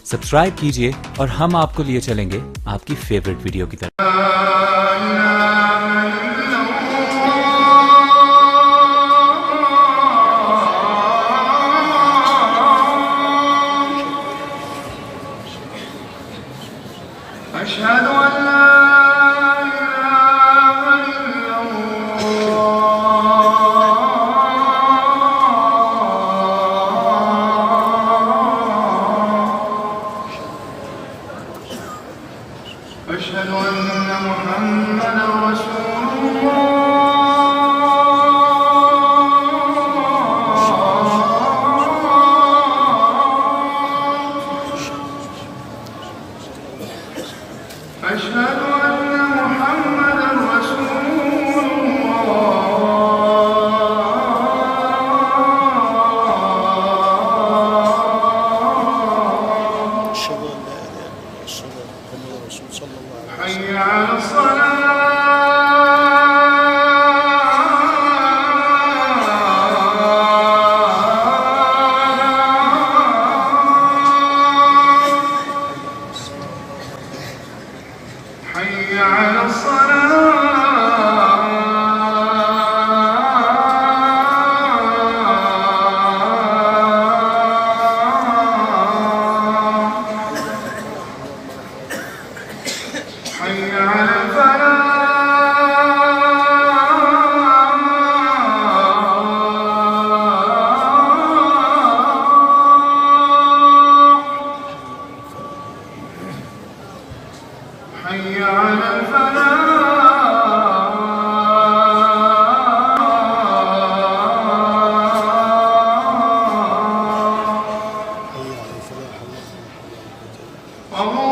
सब्सक्राइब कीजिए और हम आपको लिए चलेंगे आपकी फेवरेट वीडियो की तरफ। أشهد أن لا أشهد أن محمدًا رسول الله أشهد أن محمدًا رسول حي على الصلاة حي على الصلاة حي على الفلاح حي على الفلاح الله